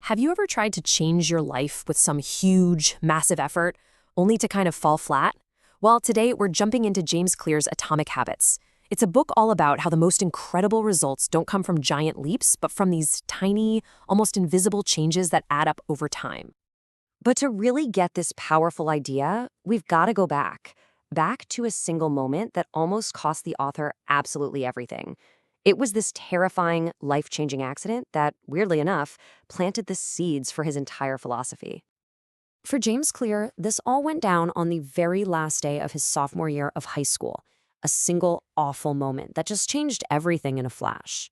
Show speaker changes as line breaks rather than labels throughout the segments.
Have you ever tried to change your life with some huge, massive effort, only to kind of fall flat? Well, today we're jumping into James Clear's Atomic Habits. It's a book all about how the most incredible results don't come from giant leaps, but from these tiny, almost invisible changes that add up over time.
But to really get this powerful idea, we've got to go back to a single moment that almost cost the author absolutely everything. It was this terrifying, life-changing accident that, weirdly enough, planted the seeds for his entire philosophy. For James Clear, this all went down on the very last day of his sophomore year of high school, a single awful moment that just changed everything in a flash.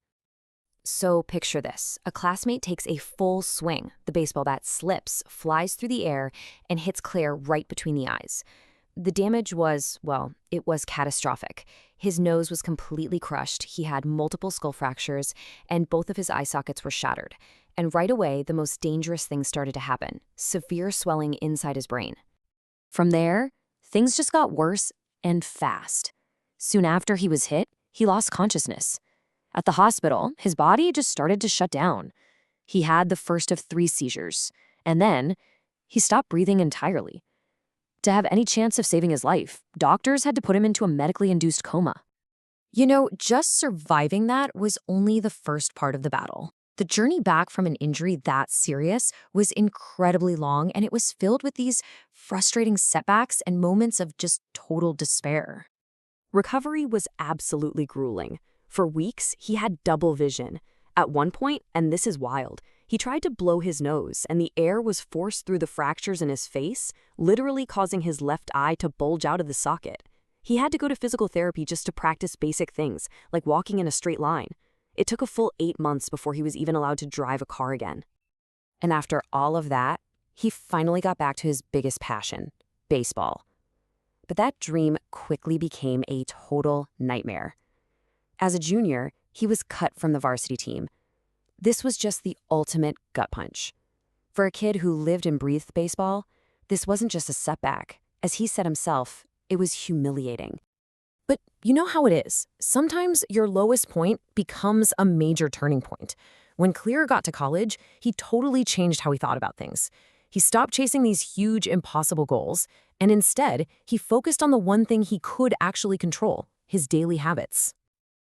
So picture this. A classmate takes a full swing. The baseball bat slips, flies through the air, and hits Claire right between the eyes. The damage was, well, it was catastrophic. His nose was completely crushed, he had multiple skull fractures, and both of his eye sockets were shattered. And right away, the most dangerous thing started to happen: severe swelling inside his brain. From there, things just got worse and fast. Soon after he was hit, he lost consciousness. At the hospital, his body just started to shut down. He had the first of 3 seizures, and then he stopped breathing entirely. To have any chance of saving his life, doctors had to put him into a medically induced coma. Just surviving that was only the first part of the battle. The journey back from an injury that serious was incredibly long, and it was filled with these frustrating setbacks and moments of just total despair.
Recovery was absolutely grueling. For weeks, he had double vision. At one point, and this is wild, he tried to blow his nose, and the air was forced through the fractures in his face, literally causing his left eye to bulge out of the socket. He had to go to physical therapy just to practice basic things, like walking in a straight line. It took a full 8 months before he was even allowed to drive a car again.
And after all of that, he finally got back to his biggest passion: baseball. But that dream quickly became a total nightmare. As a junior, he was cut from the varsity team. This was just the ultimate gut punch. For a kid who lived and breathed baseball, this wasn't just a setback. As he said himself, it was humiliating.
But you know how it is. Sometimes your lowest point becomes a major turning point. When Clear got to college, he totally changed how he thought about things. He stopped chasing these huge, impossible goals, and instead, he focused on the one thing he could actually control: his daily habits.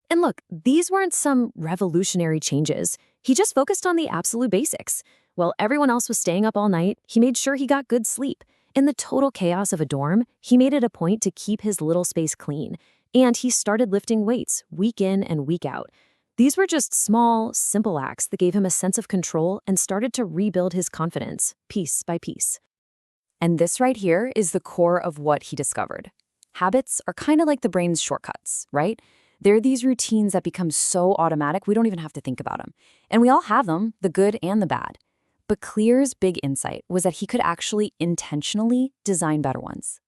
And look, these weren't some revolutionary changes. He just focused on the absolute basics. While everyone else was staying up all night, he made sure he got good sleep. In the total chaos of a dorm, he made it a point to keep his little space clean. And he started lifting weights week in and week out. These were just small, simple acts that gave him a sense of control and started to rebuild his confidence, piece by piece. And this right here is the core of what he discovered. Habits are kind of like the brain's shortcuts, right? They're these routines that become so automatic we don't even have to think about them. And we all have them, the good and the bad. But Clear's big insight was that he could actually intentionally design better ones.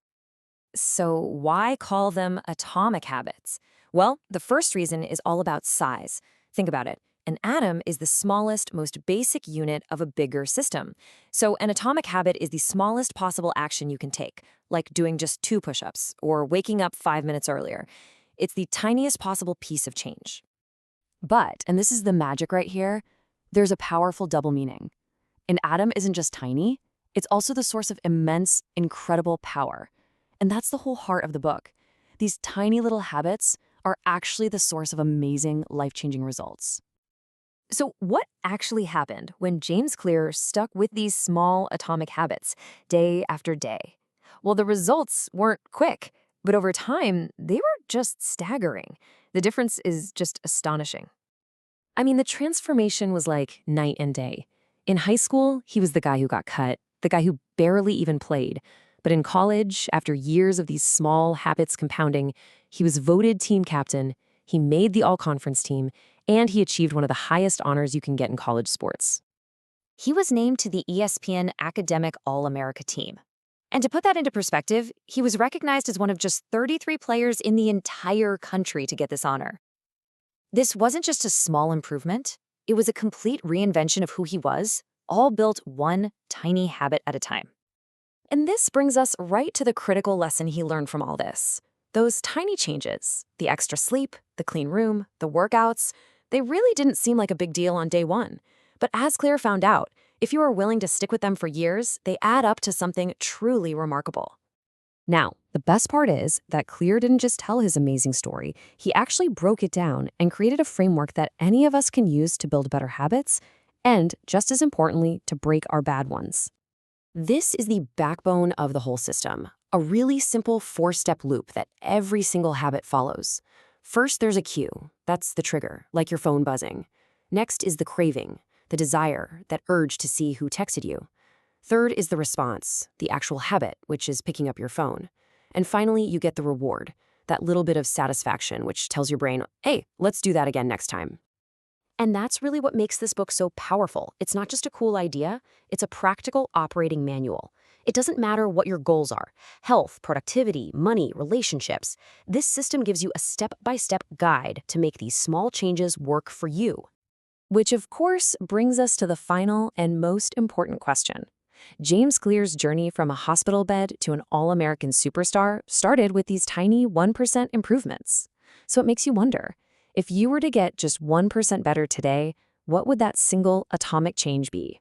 So why call them atomic habits? Well, the first reason is all about size. Think about it. An atom is the smallest, most basic unit of a bigger system. So an atomic habit is the smallest possible action you can take, like doing just 2 push-ups or waking up 5 minutes earlier. It's the tiniest possible piece of change. But, and this is the magic right here, there's a powerful double meaning. An atom isn't just tiny, it's also the source of immense, incredible power. And that's the whole heart of the book. These tiny little habits are actually the source of amazing, life-changing results. So what actually happened when James Clear stuck with these small atomic habits day after day? Well, the results weren't quick, but over time, they were just staggering. The difference is just astonishing. I mean, the transformation was like night and day. In high school, he was the guy who got cut, the guy who barely even played. But in college, after years of these small habits compounding, he was voted team captain, he made the all-conference team, and he achieved one of the highest honors you can get in college sports.
He was named to the ESPN Academic All-America team. And to put that into perspective, he was recognized as one of just 33 players in the entire country to get this honor. This wasn't just a small improvement, it was a complete reinvention of who he was, all built one tiny habit at a time. And this brings us right to the critical lesson he learned from all this. Those tiny changes, the extra sleep, the clean room, the workouts, they really didn't seem like a big deal on day one. But as Clear found out,
If you are willing to stick with them for years, they add up to something truly remarkable. Now, the best part is that Clear didn't just tell his amazing story, he actually broke it down and created a framework that any of us can use to build better habits and, just as importantly, to break our bad ones. This is the backbone of the whole system, a really simple 4-step loop that every single habit follows. First, there's a cue. That's the trigger, like your phone buzzing. Next is the craving, the desire, that urge to see who texted you. Third is the response, the actual habit, which is picking up your phone. And finally, you get the reward, that little bit of satisfaction, which tells your brain, hey, let's do that again next time. And that's really what makes this book so powerful. It's not just a cool idea, it's a practical operating manual. It doesn't matter what your goals are, health, productivity, money, relationships. This system gives you a step-by-step guide to make these small changes work for you. Which, of course, brings us to the final and most important question. James Clear's journey from a hospital bed to an all-American superstar started with these tiny 1% improvements. So it makes you wonder, if you were to get just 1% better today, what would that single atomic change be?